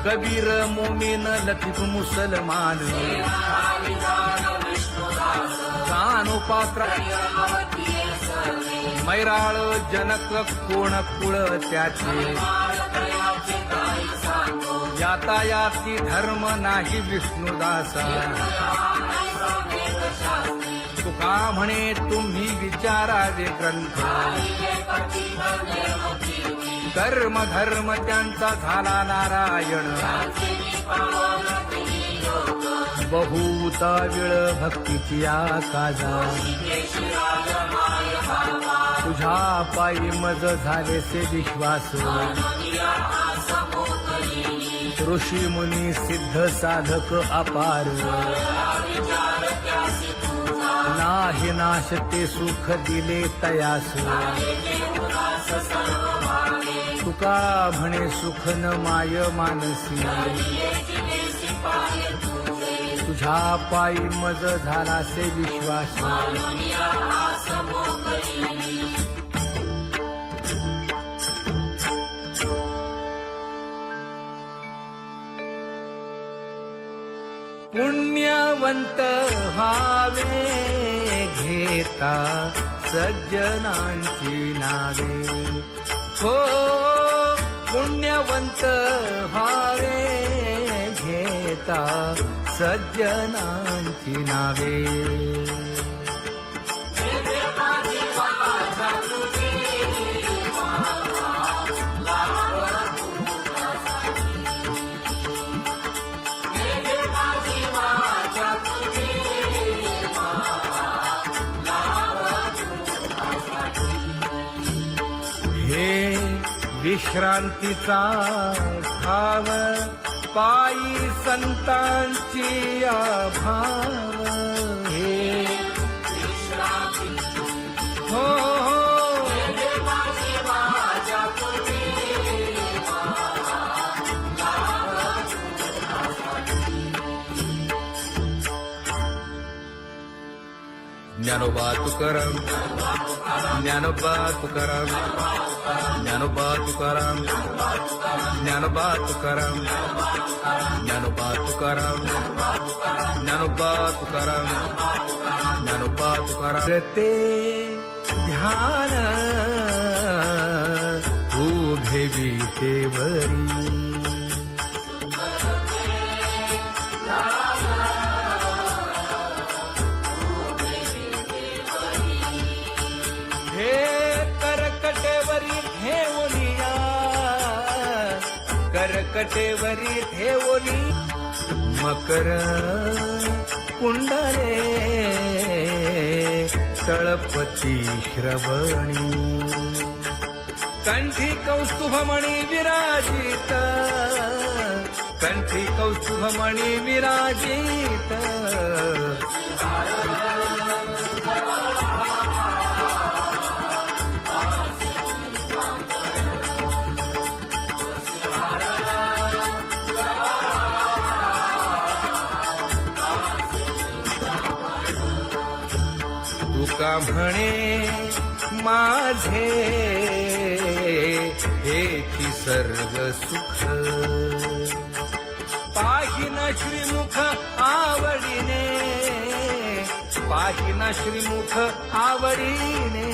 कबीर मोमीन लतीफ मुसलमान कानोपात्र मैराळ जनक कोण कुळ त्याचे यातायाती धर्म नाही विष्णुदासा तुका म्हणे तुम्ही विचारावे ग्रंथ कर्म धर्म त्यांचा झाला नारायण बहुता वेळ भक्तीची आकाजा तुझ्या पायी मज झालेसे विश्वास ऋषी मुनी सिद्ध साधक अपार नाही नाश ते सुख दिले तयास तुका म्हणे सुख न माय मानसी तुझ्या पायी मज झालासे विश्वास पुण्यवंत व्हावे घेता सज्जनांची नावे हो पुण्यवंत व्हावे घेता सज्जनांची नावे हे विश्रांतीचा भाव पायी संतांची अभाव हे हो ज्ञानोबा तुकाराम ज्ञानोबा तुकाराम ज्ञानोबा तुकाराम ज्ञानोबा तुकाराम ज्ञानोबा तुकाराम ज्ञानोबा तुकाराम ज्ञानोबा तुकाराम ते ध्यान उभे विटेवरी करकटेवरी ठेवली मकर कुंडले तळपती श्रवणी कंठी कौस्तुभमणी विराजित कंठी कौस्तुभमणी विराजित तुका म्हणे माझे हेची सर्व सुख पाहिन श्रीमुख आवडीने पाहिन श्रीमुख आवडीने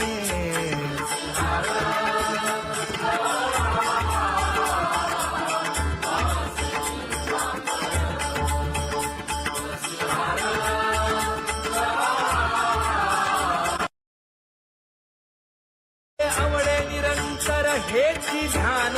आवडे निरंतर हेची ध्यान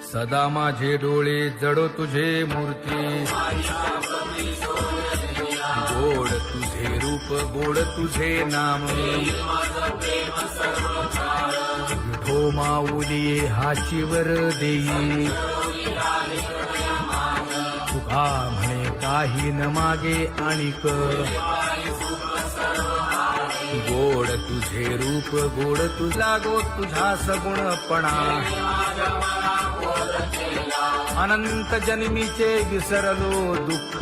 सदा माझे डोळे जडो तुझे मूर्ती गोड तुझे रूप गोड तुझे नाम विठो माऊली हाचीवर देई तुका म्हणे काही न मागे आणिक गोड तुझे रूप गोड तुझा गो तुझा सगुणपणा अनंत जन्मीचे विसरलो दुःख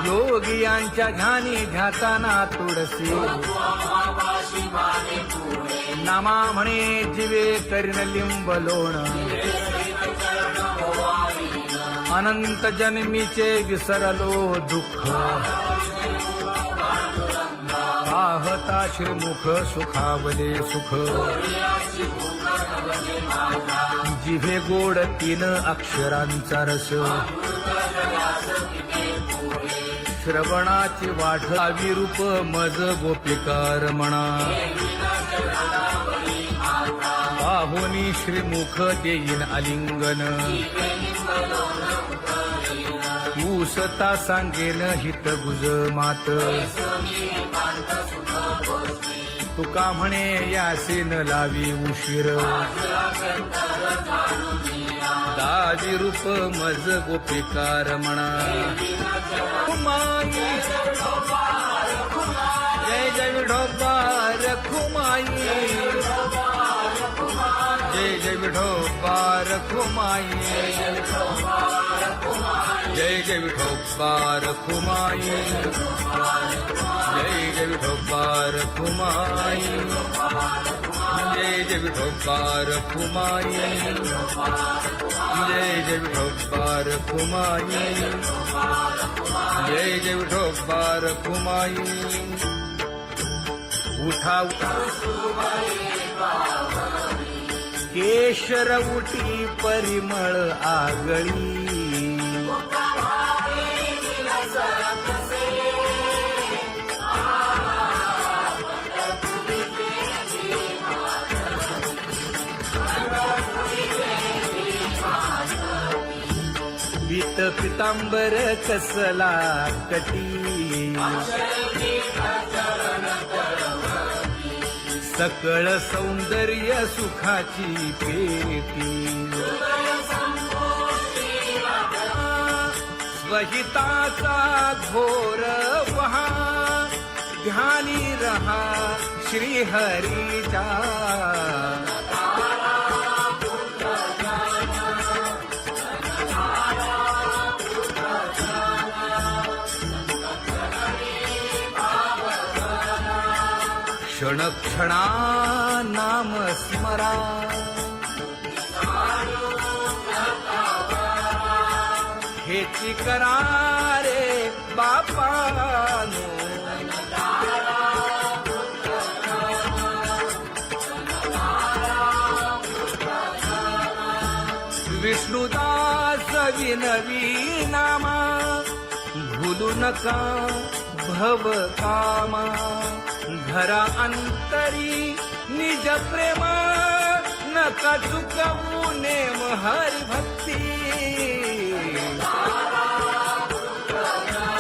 योगियांच्या ध्यानी ध्याताना तुळसी नामा म्हणे जीवे करीन लिंब लोण अनंत जन्मीचे विसरलो दुःख पाहता श्रीमुख सुखावले सुख जिभे गोड 3 अक्षरांचा रस श्रवणाची वाढ विरूप मज गोपिकार म्हणा पाहुनी श्रीमुख देईन आलिंगन ऊसता सांगेन हित गुज मात तुका म्हणे यासीन लावी उशीर दावी रूप मज गोपिकार म्हणा खुमाई जय जय विठोबार खुमाई जय जय विठोबार खुमाई जय जय विठोबार खुमाई जय जय विठोबार खुमाई जय जय विठोबार खुमाई जय जय विठोबार खुमाई जय जय विठोबार खुमाई उठा केशर उठी परिमळ आगळी पीत पितांबर कसला कटी सकळ सौंदर्य सुखाची पेटी स्वहिताचा घोर वहा ध्यानी रहा श्रीहरीचा क्षण क्षणा नाम स्मरा हेची करा रे बापानो विष्णुदास विनवी नामा भूलू नका भव कामा धरा अंतरी निज प्रेमा नका चुकवू नेम हरी भक्ती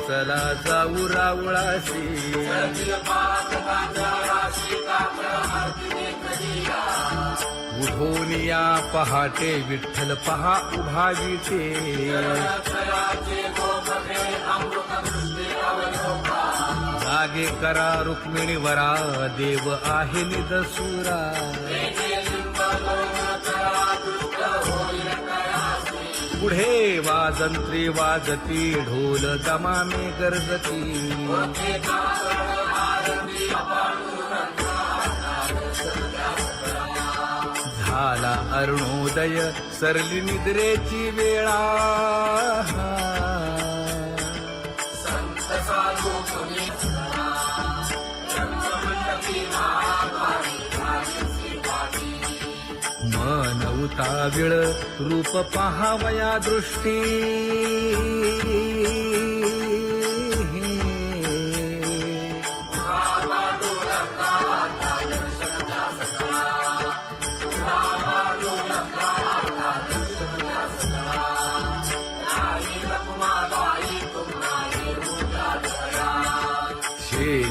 चला जाऊ रावळाशी उठोनिया पहाटे विठ्ठल पहा उभा विटे जागे करा रुक्मिणी वरा देव आहे निदसुरा पुढे वाजंत्री वाजती ढोल दमामे गरजती झाला अरुणोदय सरली निद्रेची वेळा मन उताविळ रूप पहावया दृष्टी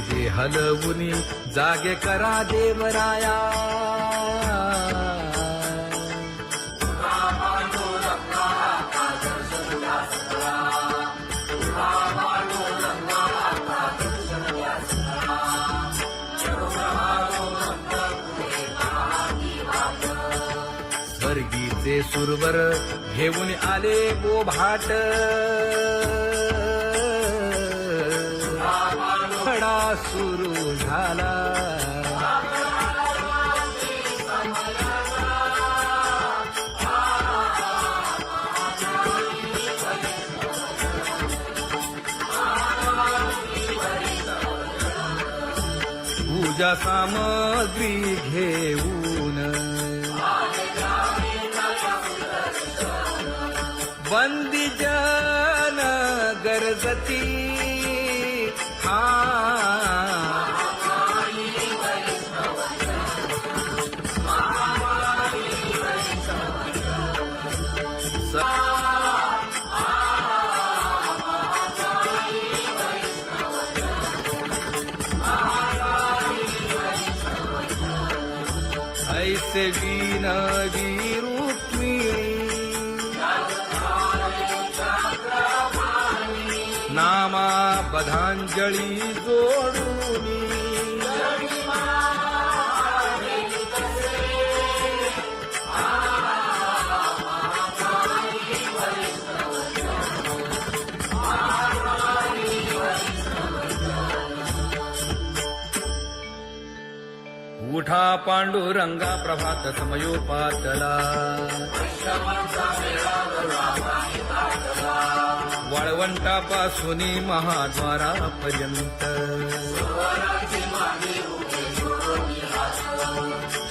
जे हलवुनी जागे करा देवराया स्वर्गी ते सुरवर घेऊन आले बोभाट खडा सुरू झाला पूजा सामग्री घेऊन बंदी जन गरजती ऐसे विनवी रुक्मिणी नामा बधांजळी जोडूनी उठा पांडुरंगा प्रभात समयोपातला वाळवंटापासून महाद्वारापर्यंत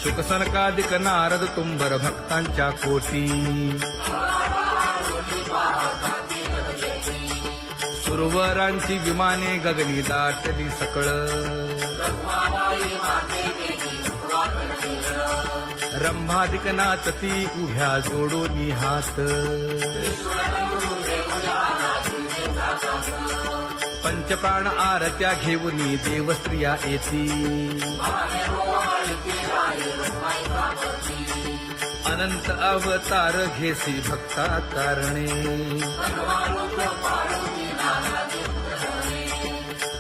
शुकसनकादिक नारद तुंबर भक्तांच्या कोटी सुरवरांची विमाने गगनी दाटली सकळ रंभादिक नाचती उभ्या जोडोनी हात पंचप्राण आरत्या घेऊनी देवस्त्रिया येती अनंत अवतार घेसी भक्ता तारणे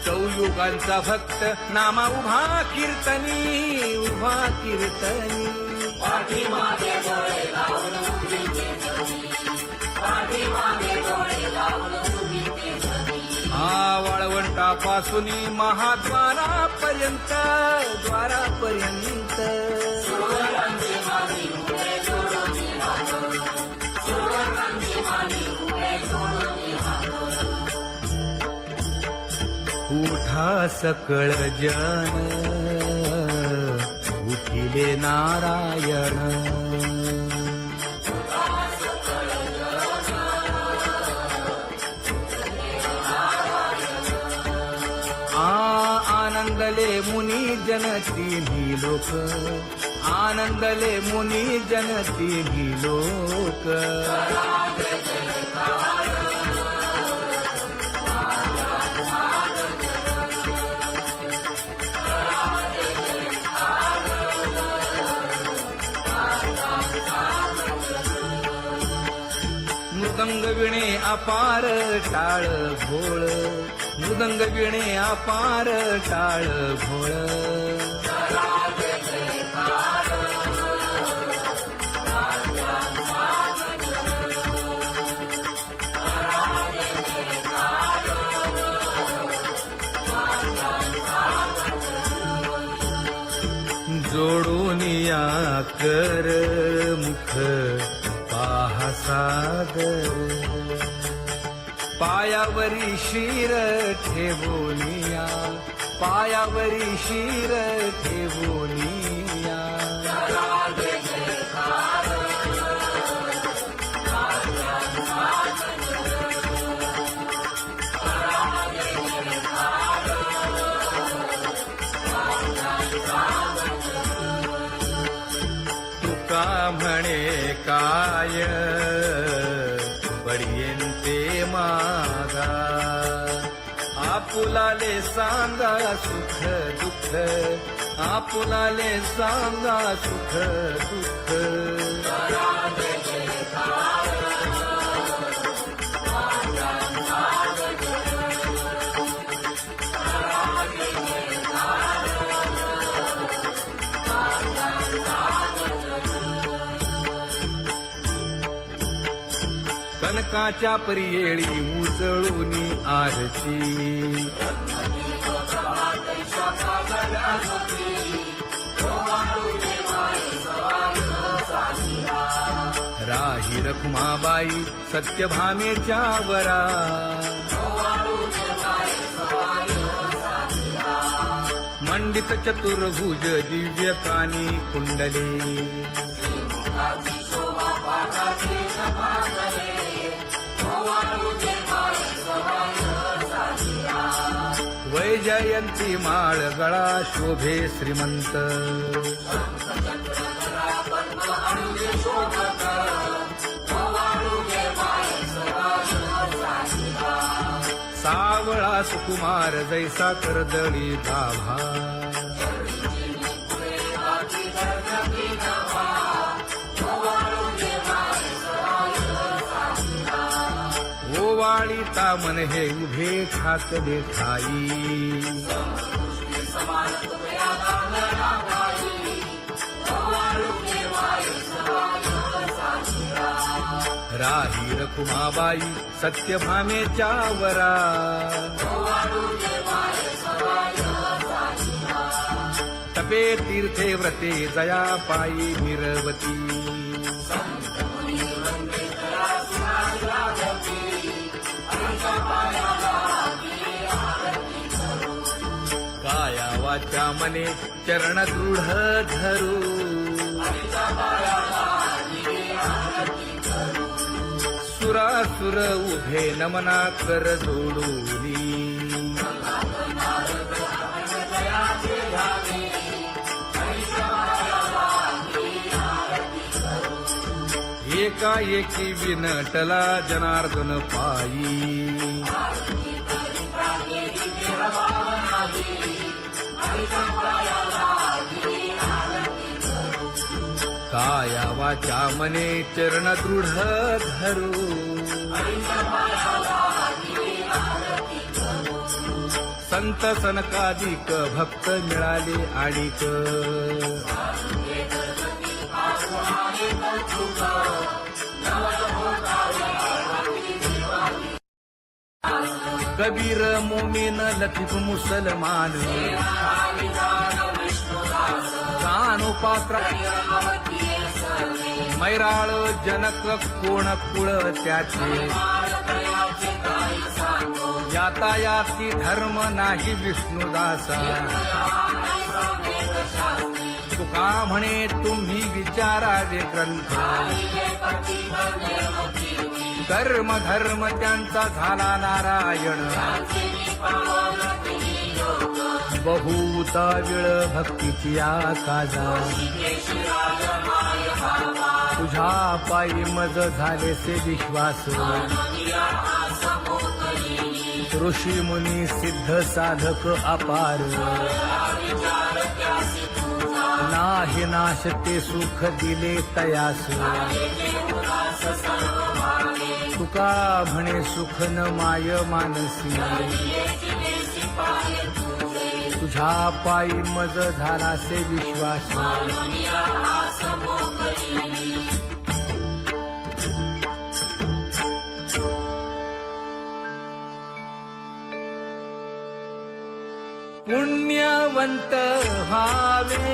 चौयुगांचा भक्त नामा उभा कीर्तनी उभा कीर्तनी वाळवंटापासून महाद्वारापर्यंत द्वारापर्यंत उठा सकळ जन उठिले नारायण आनंदले मुनी जन तिन्ही लोक आनंदले मुनी जन तिन्ही लोक मृदंग विणे अपार टाळ भोळ मृदंग विणे अपार टाळ भोळ जोडूनिया कर मुख पाहा सागर पायावरी शिर ठेवोनिया पायावरी शिर ठेवोनिया तुका म्हणे काय बडियेंते मागा आपुलाले सांगा सुख दुःख आपुलाले सांगा सुख दुःख सनकाच्या परियेळी उजळूनी आरती राही रखुमाबाई सत्यभामेच्या वरा मंडित चतुर्भुज दिव्य कानी कुंडले वैजयंती माळ गळा शोभे श्रीमंत सावळा सुकुमार जैसा कर्दळी गाभा ओवाळी तामन हे उभे ठाकले ठाई राही रखुमाबाई सत्यभामेच्या वरा तपे तीर्थे व्रते जया पायी मिरवती काया वाचा मने चरण दृढ धरू सुरासुर उभे नमना कर जोडूनी एकाएकी विनटला जनार्दन पायी काया वाचा मने चरण दृढ धरू संत सनकादिक भक्त मिळाले आणिक कबीर मोमीन लतीफ मुसलमान कानोपात्रा मैराळ जनक कोण कुळ त्याचे यातायाती धर्म नाही विष्णुदासा तुका म्हणे तुम्ही विचारावे ग्रंथ कर्म धर्म त्यांचा झाला नारायण बहुता वेळ भक्तीची आकाजा तुझ्या पायी मज झाले से विश्वास ऋषी मुनी सिद्ध साधक अपार नाही नाश ते सुख दिले तयास तुका म्हणे सुख न माय मानसी तुझ्या पायी मज झाला से विश्वास पुण्यवंत व्हावे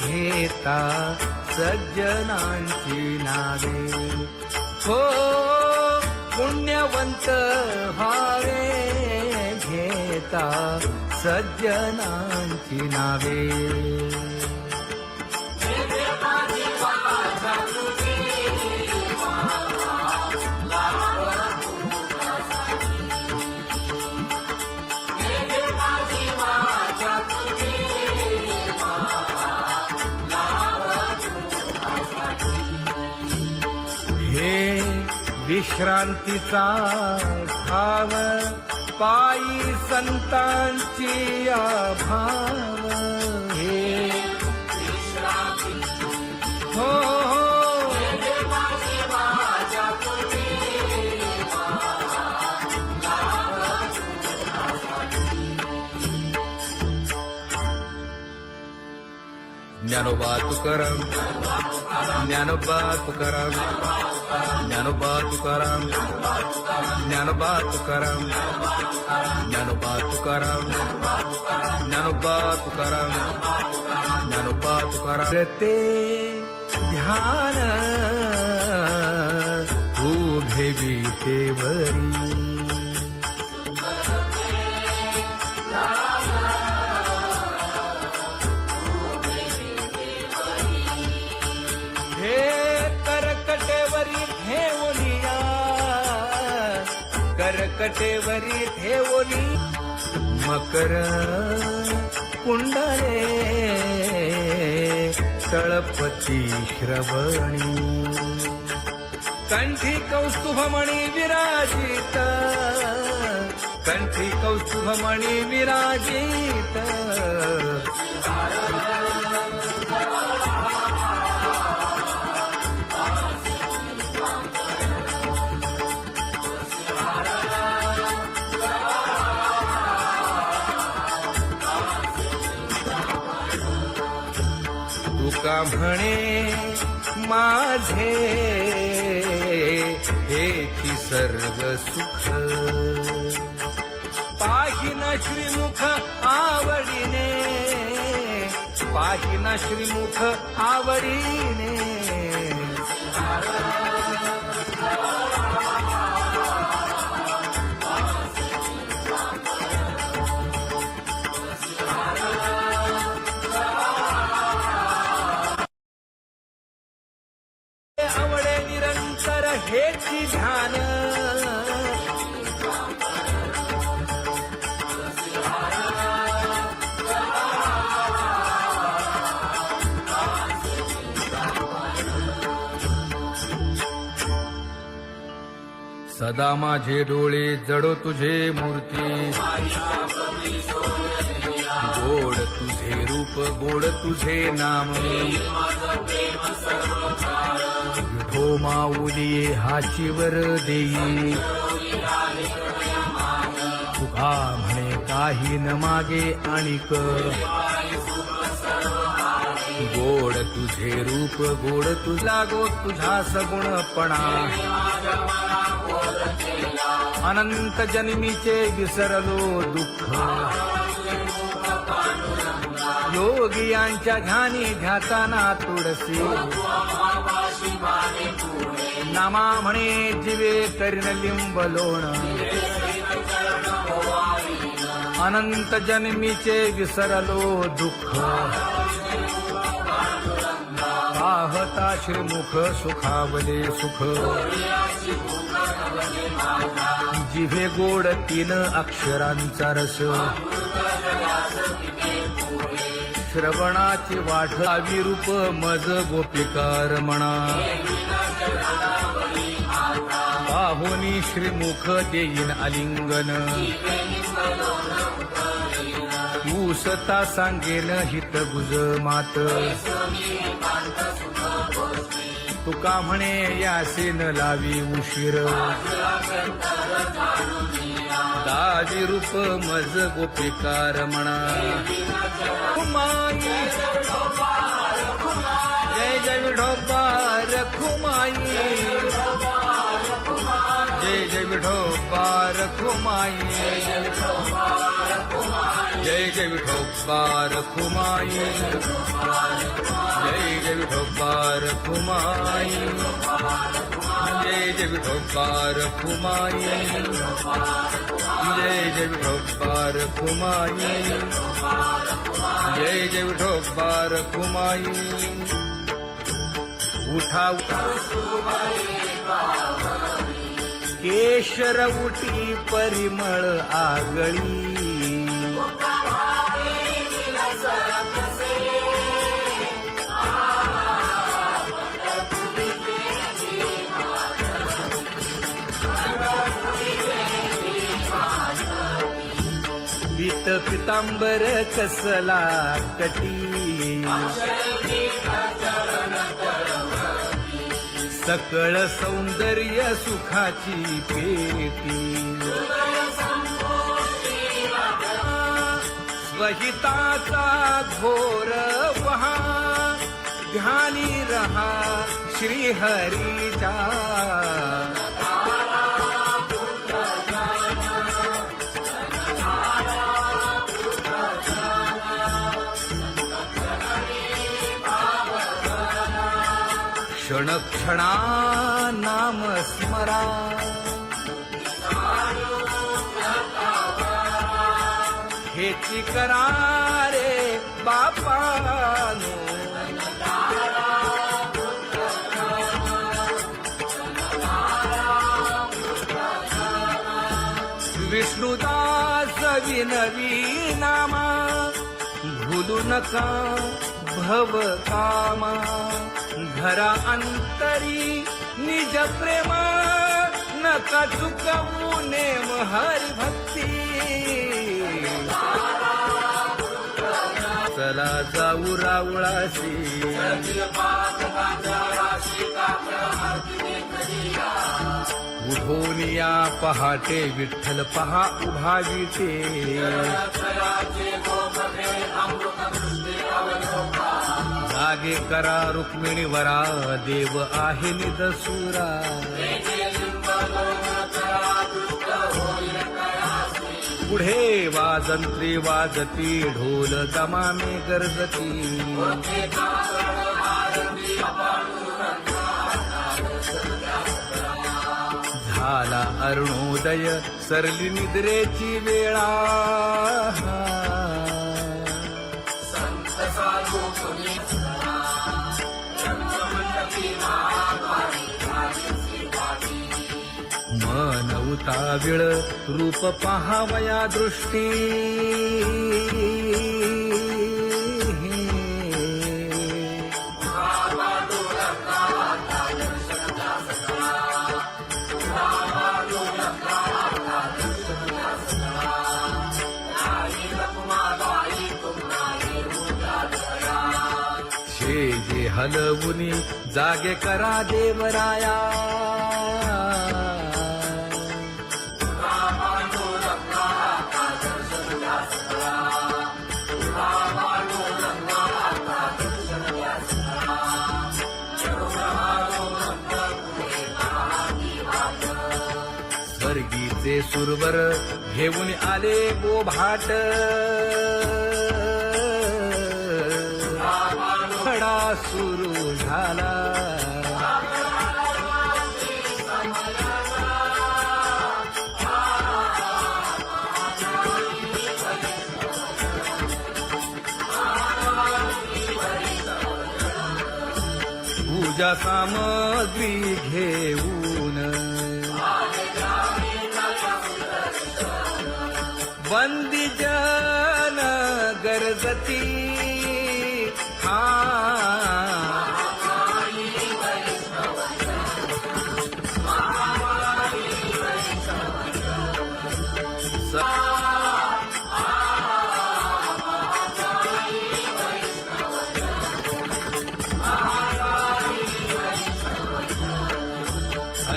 घेता सज्जनांची नावे हो पुण्यवंत व्हावे घेता सज्जनांची नावे हे विश्रांतीचा भाव पायी संतांची भाव हे हो ज्ञानोबा तुकाराम ज्ञानोबा तुकाराम ज्ञानोबा तुकाराम ज्ञानोबा तुकाराम ज्ञानोबा तुकाराम ज्ञानोबा तुकाराम ज्ञानोबा तुकाराम ते ध्यान उभे विटेवरी हे करकटेवरी ठेवलिया करकटेवरी ठेवली मकर कुंडले तळपती श्रवणी कंठी कौस्तुभमणी विराजित कंठी कौस्तुभमणी विराजित तुका म्हणे माझे हेची सर्व सुख पाहिना श्रीमुख आवडीने पाहिना श्रीमुख आवडीने आवडे निरंतर हेची ध्यान सदा माझे डोळे जडो तुझे मूर्ती गोड तुझे रूप गोड तुझे नाम विठो माऊली हाचीवर देई तुका म्हणे काही न मागे आणिक गोड तुझे रूप गोड तुझा गो तुझा सगुणपणा अनंत जन्मीचे विसरलो दुःख योगियांच्या ध्यानी ध्याताना तुळसी नामा म्हणे जीवे करीन लिंबलोण अनंत जन्मीचे विसरलो दुःख पाहता श्रीमुख सुखावले सुख जिभे गोड 3 अक्षरांचा रस श्रवणाची वाढ विरूप मज गोपिकार म्हणा पाहुनी श्रीमुख देईन आलिंगन ऊसता सांगेन हित गुज मात तुका म्हणे यासेन लावी उशीर दाजी रूप मज गोपिकार म्हणा जय जय विठोबा रखुमाई जय जय विठोबा रखुमाई जय जय विठोबा रखुमाई जय जय विठोबा रखुमाई जय जय विठोबा रखुमाई जय जय विठोबा रखुमाई जय जय विठोबा रखुमाई उठा केशर उठी परिमळ आगळी पीत पितांबर कसला कटी सकळ सौंदर्य सुखाची पेटी स्वहिताचा घोर वहा ध्यानी रहा श्री हरीचा. क्षण क्षणा नाम स्मरा. हेची करा रे बापानो. विष्णुदास विनवी नामा. भूलू नका भव कामा. घरा अंतरी निज प्रेमा. नका चुकवू नेम हरी भक्ती. चला जाऊ रावळाशी. उठोनिया पहाटे विठ्ठल पहा उभा विटे. जागे करा रुक्मिणीवरा. देव आहे निदसुरा. पुढे वाजंत्री वाजती. ढोल दमामे गरजती. झाला अरुणोदय सरली निद्रेची वेळा. मन उताविळ रूप पहावया दृष्टी. जे हलवुनी जागे करा देवराया. स्वर्गीचे सुरवर घेऊन आले बोभाट. खडा सुरू झाला. पूजा सामग्री घेऊन. बंदी जन गरजती.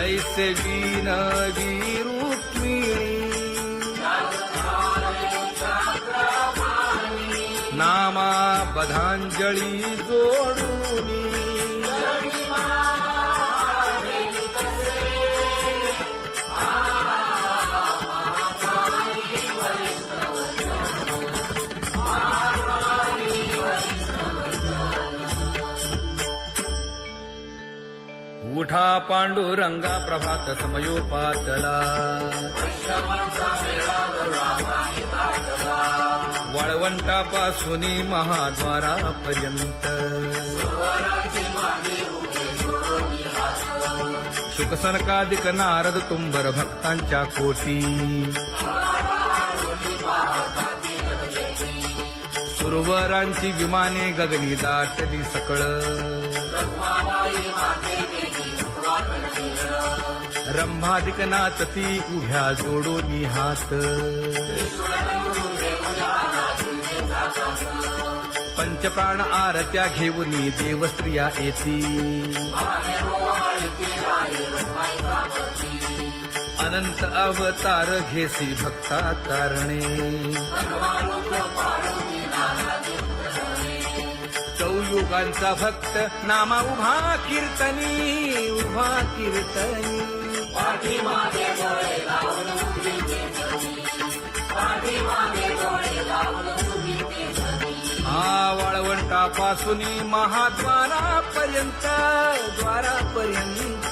ऐसे विनवी रुक्मिणी. नामा बधांजळी जोडूनी. उठा पांडुरंगा प्रभात समयोपातला. वाळवंटापासून महाद्वारापर्यंत. शुकसनकादिक नारद तुंबर भक्तांच्या कोटी. सुरवरांची विमाने गगनी दाटली सकळ. रंभादिक नाचती उभ्या जोडोनी हात. पंचप्राण आरत्या घेऊनी देवस्त्रिया येती. अनंत अवतार घेसी भक्ता तारणे. युगांचा भक्त नामा उभा कीर्तनी उभा कीर्तनी पाठीमागे डोळे लावून उभी ते जगी, पाठीमागे डोळे लावून उभी ते जगी. हा वाळवंटापासून महाद्वारापर्यंत द्वारापर्यंत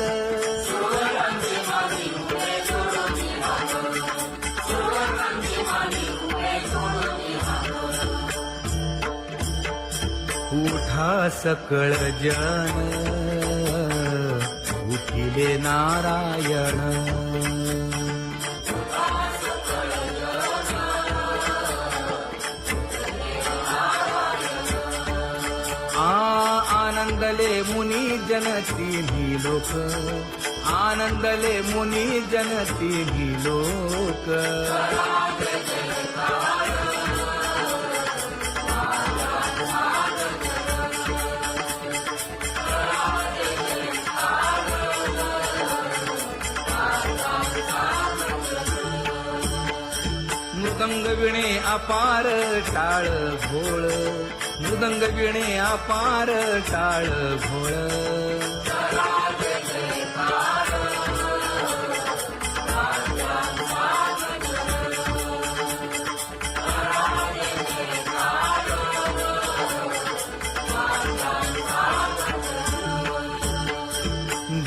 सुवर्णांची माती उभे सोडून हात, सुवर्णांची माती उभे सोडून हात. उठा सकळ जन उठिले नारायण आनंदले मुनी जन तिन्ही लोक आनंदले मुनी जन तिन्ही लोक मृदंग विणे अपार टाळ भोळ मृदंग विणे अपार टाळ भोळ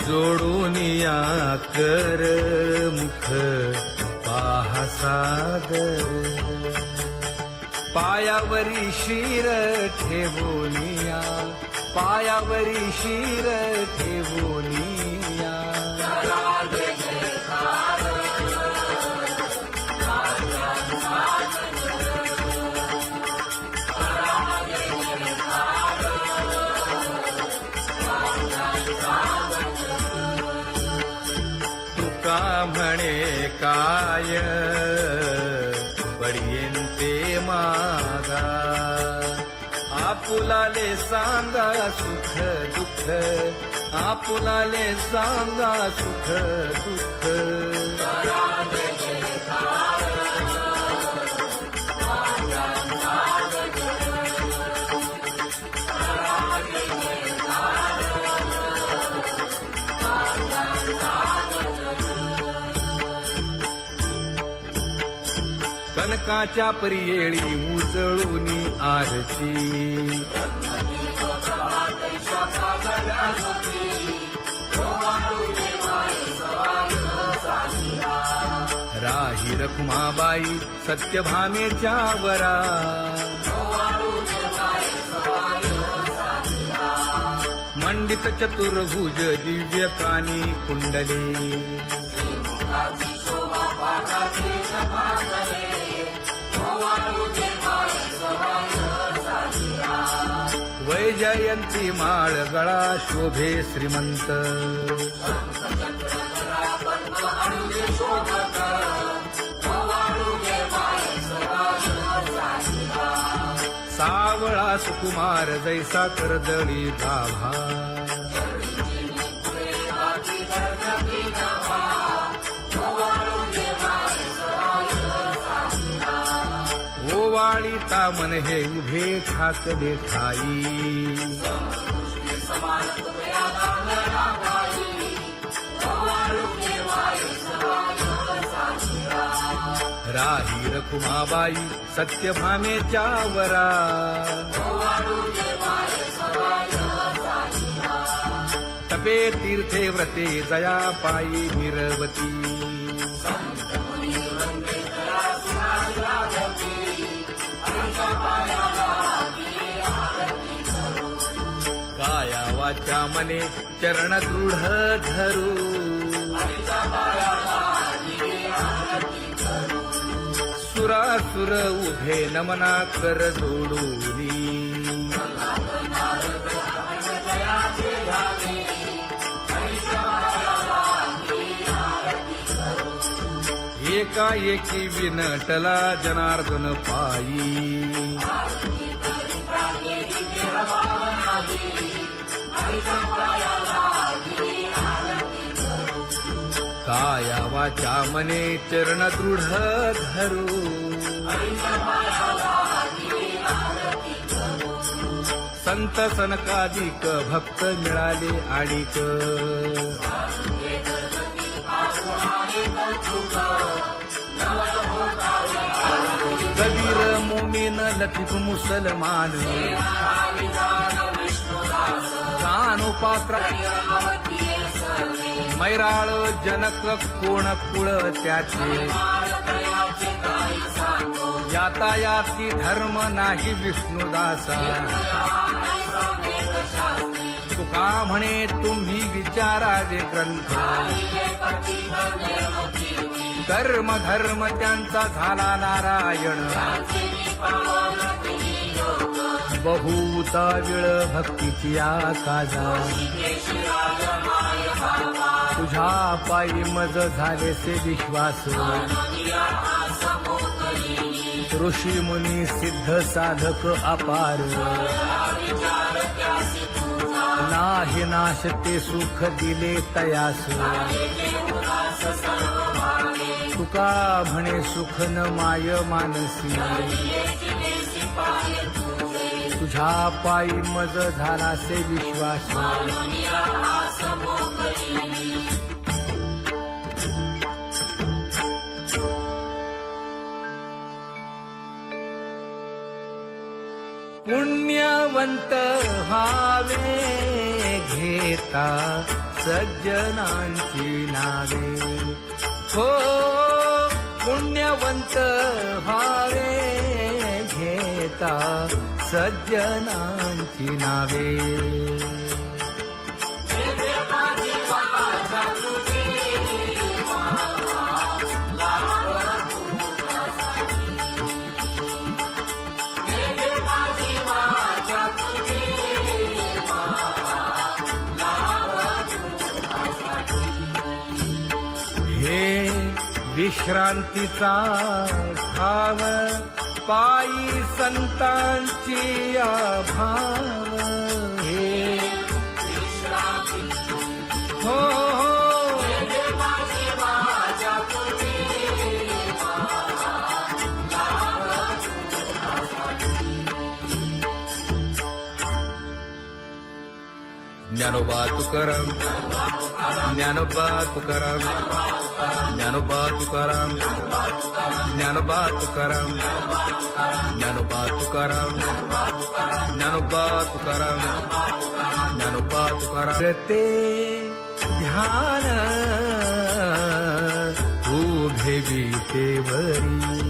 जोडून या कर मुख पाहा सागर पायावरी शिर ठेवोनिया पायावरी शिर ठेवोनिया तुका म्हणे काय बडियेंते मागा आपुलाले सांगा सुख दुःख आपुलाले सांगा सुख दुःख कनकाच्या परियेळी उजळूनी आरती राही रखुमाबाई सत्यभामेच्या वरा मंडित चतुर्भुज दिव्य कानी कुंडली वैजयंती माळ गळा शोभे श्रीमंत सावळा सुकुमार जैसा कर्दळी गाभा ओवाळीता मन हे उभे ठाकले ठाई राही रखुमाबाई सत्यभामेच्या वरा तपे तीर्थे व्रते जया पायी निरवती काया वाचा मने चरण दृढ धरू सुरासुर उभे नमना कर जोडूनी एकाएकी विनटला जनार्दन पायी काया वाचा मने चरण दृढ धरू संत सनकादिक भक्त मिळाले आणिक कबीर मोमीन लतीफ मुसलमान जानो पात्र मैराळ जनक कोण कुळ त्याचे यातायाती धर्म नाही विष्णुदासा तुका म्हणे तुम्ही विचारावे ग्रंथ कर्म धर्म त्यांचा झाला नारायण बहुता वेळ भक्तीची आकाजा तुझ्या पायी मज झाले से विश्वास ऋषी मुनी सिद्ध साधक अपार नाही नाश ते सुख दिले तयास तुका म्हणे सुख न माय मानसी तुझ्या पायी मज झाला से विश्वास पुण्यवंत व्हावे घेता सज्जनांची नावे हो पुण्यवंत व्हावे घेता सज्जनांची नावे हे विश्रांतीचा ठाव पायी संतांची भाव हे हो ज्ञानोबा तुकाराम ज्ञानोबा तुकाराम ज्ञानोबा तुकाराम ज्ञानोबा तुकाराम ज्ञानोबा तुकाराम ज्ञानोबा तुकाराम ज्ञानोबा तुकाराम ते ध्यान उभे विटेवरी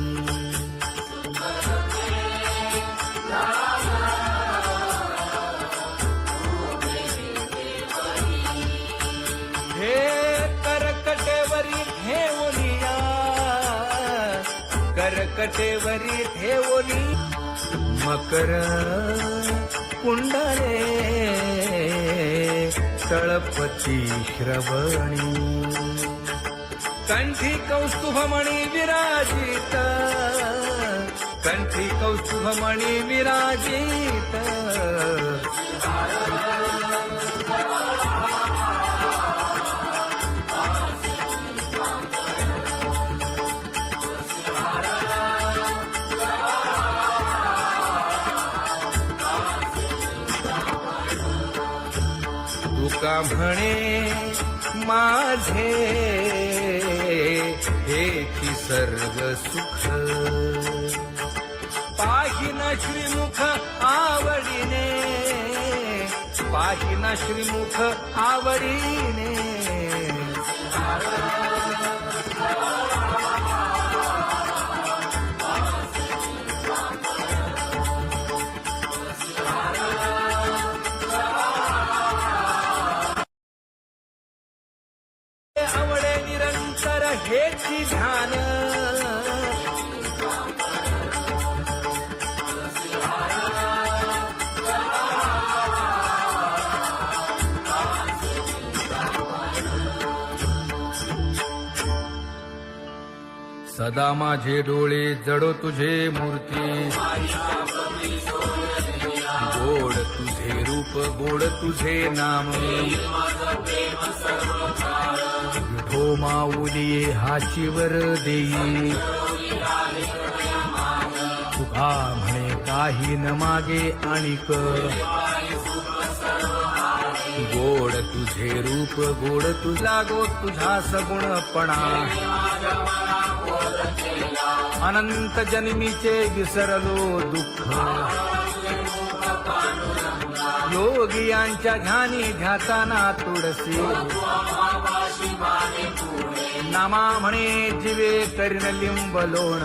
करकटेवरी ठेवली मकर कुंडले तळपती श्रवणी कंठी कौस्तुभमणी विराजित कंठी कौस्तुभमणी विराजित तुका म्हणे माझे हेची सर्व सुख पाहिना श्रीमुख आवडीने पाहिना श्रीमुख आवडीने आवडे निरंतर हेची ध्यान सदा माझे डोळे जडो तुझे मूर्ती गोड तुझे रूप गोड तुझे नाम विठो माऊली हाचीवर देई हा म्हणे काही न मागे आणिक गोड तुझे रूप गोड तुझा गो तुझा सगुणपणा अनंत जन्मीचे विसरलो दुःख योगियांच्या ध्यानी ध्याताना तुळसी नामा म्हणे जीवे करीन लिंबलोण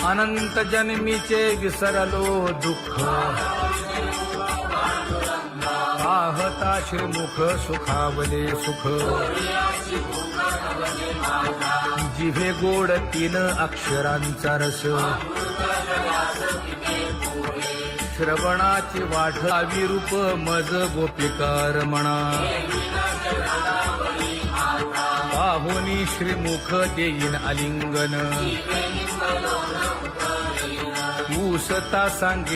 अनंत जन्मीचे विसरलो दुःख पाहता श्रीमुख सुखावले सुख जिभे गोड 3 अक्षरांचा रस श्रवणाची वाट विरूप मज गोपिकार म्हणा पाहुनी श्रीमुख देईन आलिंगन ऊसता सांगे